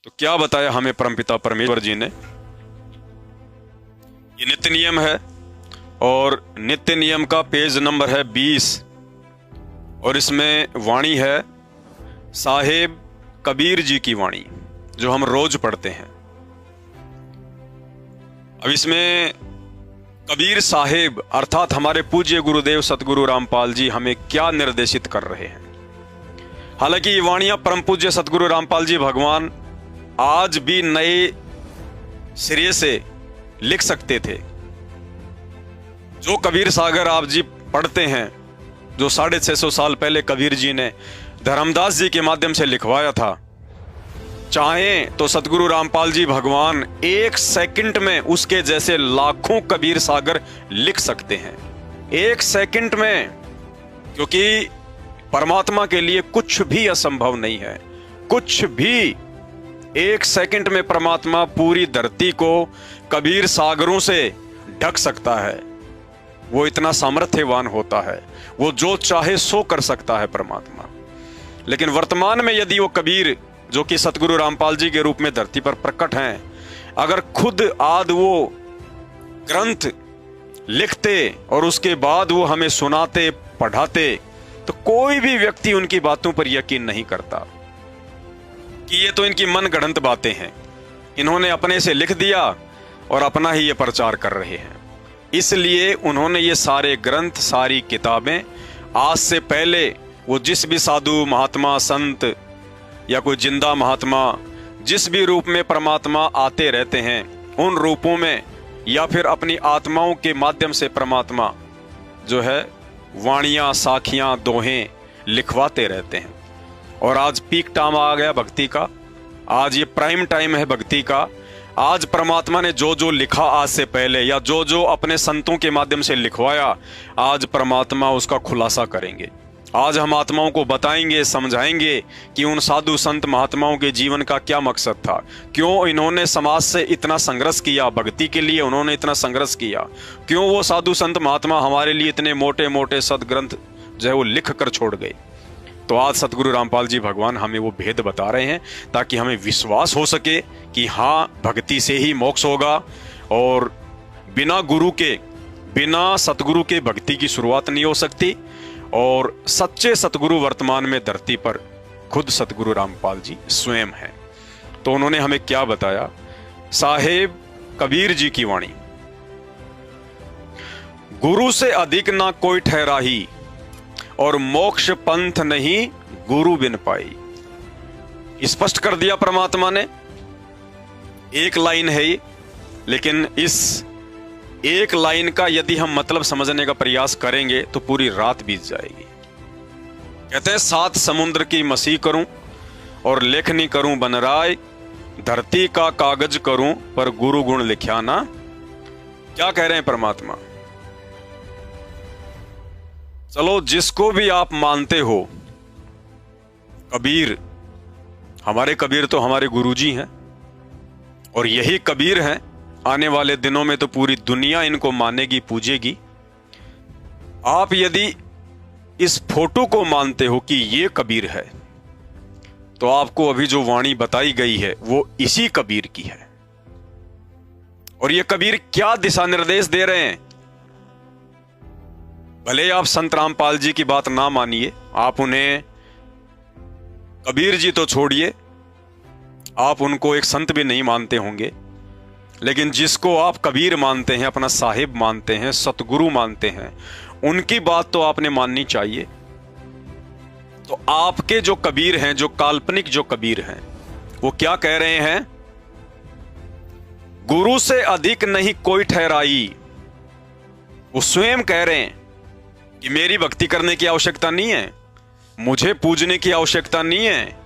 तो क्या बताया हमें परमपिता परमेश्वर जी ने। ये नित्य नियम है और नित्य नियम का पेज नंबर है 20 और इसमें वाणी है साहेब कबीर जी की वाणी जो हम रोज पढ़ते हैं। अब इसमें कबीर साहेब अर्थात हमारे पूज्य गुरुदेव सतगुरु रामपाल जी हमें क्या निर्देशित कर रहे हैं। हालांकि ये वाणियां परम पूज्य सतगुरु रामपाल जी भगवान आज भी नए सिरे से लिख सकते थे। जो कबीर सागर आप जी पढ़ते हैं, जो 650 साल पहले कबीर जी ने धर्मदास जी के माध्यम से लिखवाया था, चाहें तो सतगुरु रामपाल जी भगवान 1 सेकंड में उसके जैसे लाखों कबीर सागर लिख सकते हैं। 1 सेकंड में, क्योंकि परमात्मा के लिए कुछ भी असंभव नहीं है। कुछ भी 1 सेकंड में परमात्मा पूरी धरती को कबीर सागरों से ढक सकता है। वो इतना सामर्थ्यवान होता है, वो जो चाहे सो कर सकता है परमात्मा। लेकिन वर्तमान में यदि वो कबीर जो कि सतगुरु रामपाल जी के रूप में धरती पर प्रकट हैं, अगर खुद आद वो ग्रंथ लिखते और उसके बाद वो हमें सुनाते पढ़ाते, तो कोई भी व्यक्ति उनकी बातों पर यकीन नहीं करता कि ये तो इनकी मन गढ़ंत बातें हैं, इन्होंने अपने से लिख दिया और अपना ही ये प्रचार कर रहे हैं। इसलिए उन्होंने ये सारे ग्रंथ, सारी किताबें आज से पहले वो जिस भी साधु महात्मा संत या कोई जिंदा महात्मा जिस भी रूप में परमात्मा आते रहते हैं, उन रूपों में या फिर अपनी आत्माओं के माध्यम से परमात्मा जो है वाणियां, साखियां, दोहें लिखवाते रहते हैं। और आज पीक टाइम आ गया भक्ति का, आज ये प्राइम टाइम है भक्ति का। आज परमात्मा ने जो जो लिखा आज से पहले या जो जो अपने संतों के माध्यम से लिखवाया, आज परमात्मा उसका खुलासा करेंगे। आज हम आत्माओं को बताएंगे, समझाएंगे कि उन साधु संत महात्माओं के जीवन का क्या मकसद था, क्यों इन्होंने समाज से इतना संघर्ष किया, भक्ति के लिए उन्होंने इतना संघर्ष किया, क्यों वो साधु संत महात्मा हमारे लिए इतने मोटे मोटे सदग्रंथ जो है वो लिख कर छोड़ गए। तो आज सतगुरु रामपाल जी भगवान हमें वो भेद बता रहे हैं ताकि हमें विश्वास हो सके कि हाँ, भक्ति से ही मोक्ष होगा और बिना गुरु के, बिना सतगुरु के भक्ति की शुरुआत नहीं हो सकती। और सच्चे सतगुरु वर्तमान में धरती पर खुद सतगुरु रामपाल जी स्वयं हैं। तो उन्होंने हमें क्या बताया। साहेब कबीर जी की वाणी, गुरु से अधिक ना कोई ठहराही और मोक्ष पंथ नहीं गुरु बिन पाई। स्पष्ट कर दिया परमात्मा ने। एक लाइन है ये, लेकिन इस एक लाइन का यदि हम मतलब समझने का प्रयास करेंगे तो पूरी रात बीत जाएगी। कहते हैं 7 समुद्र की मसीह करूं और लेखनी करूं बनराय, धरती का कागज करूं पर गुरु गुण लिख्या ना। क्या कह रहे हैं परमात्मा। चलो, जिसको भी आप मानते हो, कबीर, हमारे कबीर तो हमारे गुरुजी हैं और यही कबीर हैं। आने वाले दिनों में तो पूरी दुनिया इनको मानेगी, पूजेगी। आप यदि इस फोटो को मानते हो कि ये कबीर है, तो आपको अभी जो वाणी बताई गई है वो इसी कबीर की है। और ये कबीर क्या दिशा निर्देश दे रहे हैं। भले आप संत रामपाल जी की बात ना मानिए, आप उन्हें, कबीर जी तो छोड़िए, आप उनको एक संत भी नहीं मानते होंगे, लेकिन जिसको आप कबीर मानते हैं, अपना साहिब मानते हैं, सतगुरु मानते हैं, उनकी बात तो आपने माननी चाहिए। तो आपके जो कबीर हैं, जो काल्पनिक जो कबीर हैं, वो क्या कह रहे हैं। गुरु से अधिक नहीं कोई ठहराई। वो स्वयं कह रहे हैं कि मेरी भक्ति करने की आवश्यकता नहीं है, मुझे पूजने की आवश्यकता नहीं है,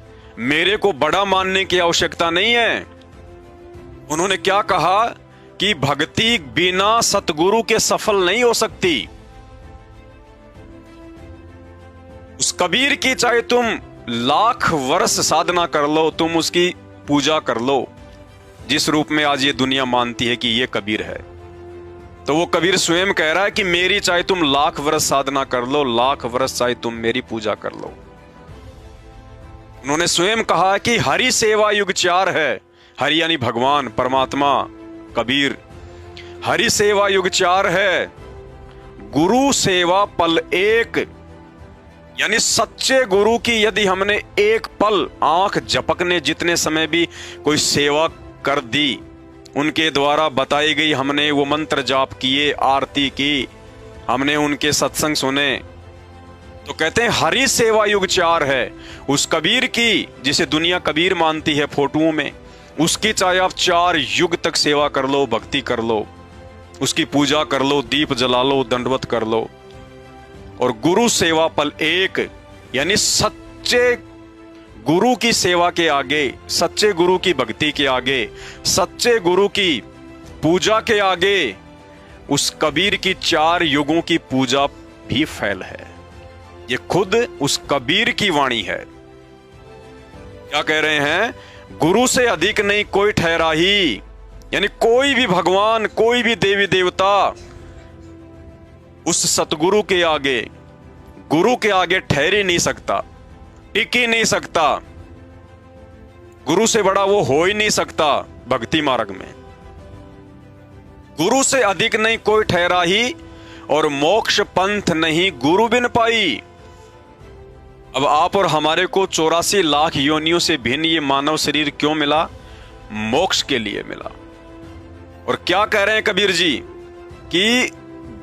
मेरे को बड़ा मानने की आवश्यकता नहीं है। उन्होंने क्या कहा कि भक्ति बिना सतगुरु के सफल नहीं हो सकती। उस कबीर की चाहे तुम लाख वर्ष साधना कर लो, तुम उसकी पूजा कर लो, जिस रूप में आज ये दुनिया मानती है कि ये कबीर है, तो वो कबीर स्वयं कह रहा है कि मेरी चाहे तुम लाख वर्ष साधना कर लो, लाख वर्ष चाहे तुम मेरी पूजा कर लो, उन्होंने स्वयं कहा कि हरि सेवा युग 4 है। हरि यानी भगवान, परमात्मा, कबीर। हरि सेवा युग 4 है, गुरु सेवा पल एक। यानी सच्चे गुरु की यदि हमने एक पल आंख झपकने जितने समय भी कोई सेवा कर दी, उनके द्वारा बताई गई हमने वो मंत्र जाप किए, आरती की, हमने उनके सत्संग सुने, तो कहते हैं हरि सेवा युग 4 है। उस कबीर की, जिसे दुनिया कबीर मानती है फोटोओं में, उसकी चाहे आप 4 युग तक सेवा कर लो, भक्ति कर लो, उसकी पूजा कर लो, दीप जला लो, दंडवत कर लो। और गुरु सेवा पल एक, यानी सच्चे गुरु की सेवा के आगे, सच्चे गुरु की भक्ति के आगे, सच्चे गुरु की पूजा के आगे उस कबीर की 4 युगों की पूजा भी फैल है। ये खुद उस कबीर की वाणी है। क्या कह रहे हैं? गुरु से अधिक नहीं कोई ठहरा ही, यानी कोई भी भगवान, कोई भी देवी देवता उस सतगुरु के आगे, गुरु के आगे ठहर ही नहीं सकता, टिक ही नहीं सकता। गुरु से बड़ा वो हो ही नहीं सकता भक्ति मार्ग में। गुरु से अधिक नहीं कोई ठहरा ही, और मोक्ष पंथ नहीं गुरु बिन पाई। अब आप और हमारे को 84 लाख योनियों से भिन्न ये मानव शरीर क्यों मिला? मोक्ष के लिए मिला। और क्या कह रहे हैं कबीर जी कि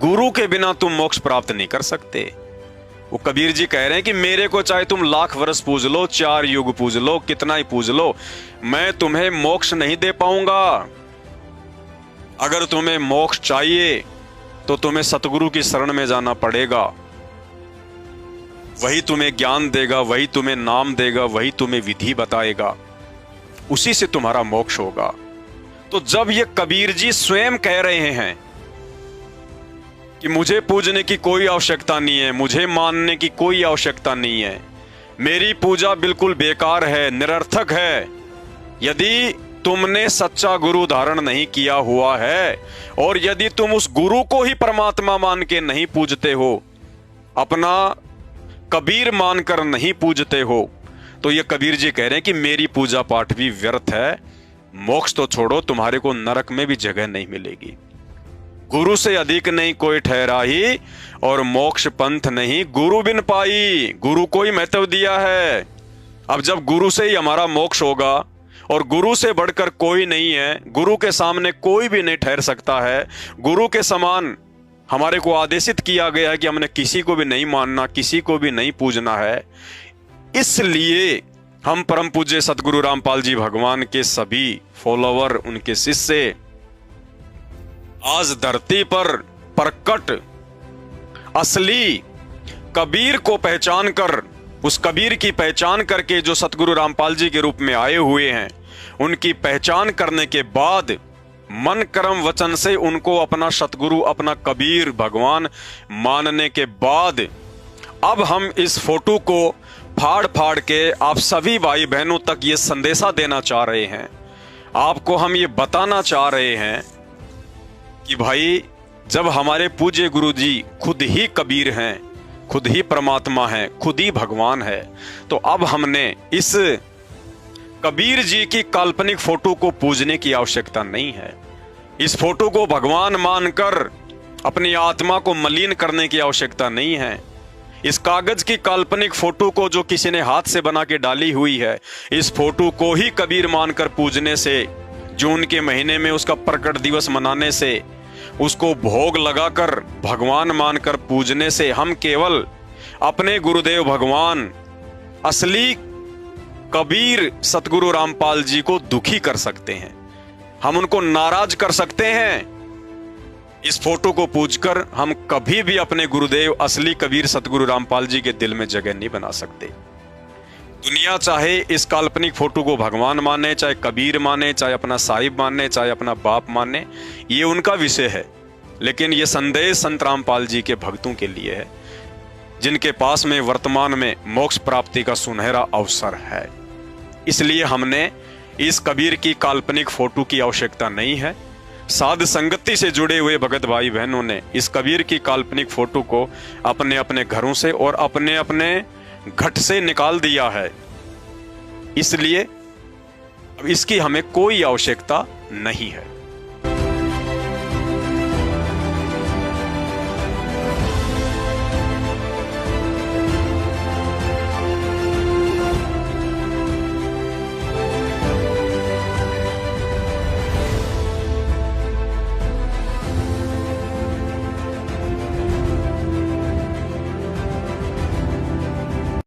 गुरु के बिना तुम मोक्ष प्राप्त नहीं कर सकते। वो कबीर जी कह रहे हैं कि मेरे को चाहे तुम लाख वर्ष पूज लो, 4 युग पूज लो, कितना ही पूज लो, मैं तुम्हें मोक्ष नहीं दे पाऊंगा। अगर तुम्हें मोक्ष चाहिए तो तुम्हें सतगुरु की शरण में जाना पड़ेगा। वही तुम्हें ज्ञान देगा, वही तुम्हें नाम देगा, वही तुम्हें विधि बताएगा, उसी से तुम्हारा मोक्ष होगा। तो जब ये कबीर जी स्वयं कह रहे हैं कि मुझे पूजने की कोई आवश्यकता नहीं है, मुझे मानने की कोई आवश्यकता नहीं है, मेरी पूजा बिल्कुल बेकार है, निरर्थक है, यदि तुमने सच्चा गुरु धारण नहीं किया हुआ है और यदि तुम उस गुरु को ही परमात्मा मान के नहीं पूजते हो, अपना कबीर मानकर नहीं पूजते हो, तो ये कबीर जी कह रहे हैं कि मेरी पूजा पाठ भी व्यर्थ है। मोक्ष तो छोड़ो, तुम्हारे को नरक में भी जगह नहीं मिलेगी। गुरु से अधिक नहीं कोई ठहरा ही, और मोक्ष पंथ नहीं गुरु बिन पाई। गुरु को ही महत्व दिया है। अब जब गुरु से ही हमारा मोक्ष होगा, और गुरु से बढ़कर कोई नहीं है, गुरु के सामने कोई भी नहीं ठहर सकता है, गुरु के समान हमारे को आदेशित किया गया है कि हमने किसी को भी नहीं मानना, किसी को भी नहीं पूजना है। इसलिए हम परम पूज्य सतगुरु रामपाल जी भगवान के सभी फॉलोवर, उनके शिष्य आज धरती पर प्रकट असली कबीर को पहचान कर, उस कबीर की पहचान करके जो सतगुरु रामपाल जी के रूप में आए हुए हैं, उनकी पहचान करने के बाद मन कर्म वचन से उनको अपना सतगुरु, अपना कबीर भगवान मानने के बाद अब हम इस फोटो को फाड़ फाड़ के आप सभी भाई बहनों तक ये संदेशा देना चाह रहे हैं। आपको हम ये बताना चाह रहे हैं कि भाई, जब हमारे पूज्य गुरु जी खुद ही कबीर हैं, खुद ही परमात्मा हैं, खुद ही भगवान है, तो अब हमने इस कबीर जी की काल्पनिक फोटो को पूजने की आवश्यकता नहीं है। इस फोटो को भगवान मानकर अपनी आत्मा को मलिन करने की आवश्यकता नहीं है। इस कागज की काल्पनिक फोटो को जो किसी ने हाथ से बना के डाली हुई है, इस फोटो को ही कबीर मानकर पूजने से, जून के महीने में उसका प्रकट दिवस मनाने से, उसको भोग लगाकर भगवान मानकर पूजने से हम केवल अपने गुरुदेव भगवान असली कबीर सतगुरु रामपाल जी को दुखी कर सकते हैं, हम उनको नाराज कर सकते हैं। इस फोटो को पूजकर हम कभी भी अपने गुरुदेव असली कबीर सतगुरु रामपाल जी के दिल में जगह नहीं बना सकते। दुनिया चाहे इस काल्पनिक फोटो को भगवान माने, चाहे कबीर माने, चाहे अपना साहिब माने, चाहे अपना बाप माने, ये उनका विषय है। लेकिन ये संदेश संत रामपाल जी के भक्तों के लिए है, जिनके पास में वर्तमान में मोक्ष प्राप्ति का सुनहरा अवसर है। इसलिए हमने इस कबीर की काल्पनिक फोटो की आवश्यकता नहीं है। साध संगति से जुड़े हुए भगत भाई बहनों ने इस कबीर की काल्पनिक फोटो को अपने अपने घरों से और अपने अपने घट से निकाल दिया है। इसलिए अब इसकी हमें कोई आवश्यकता नहीं है।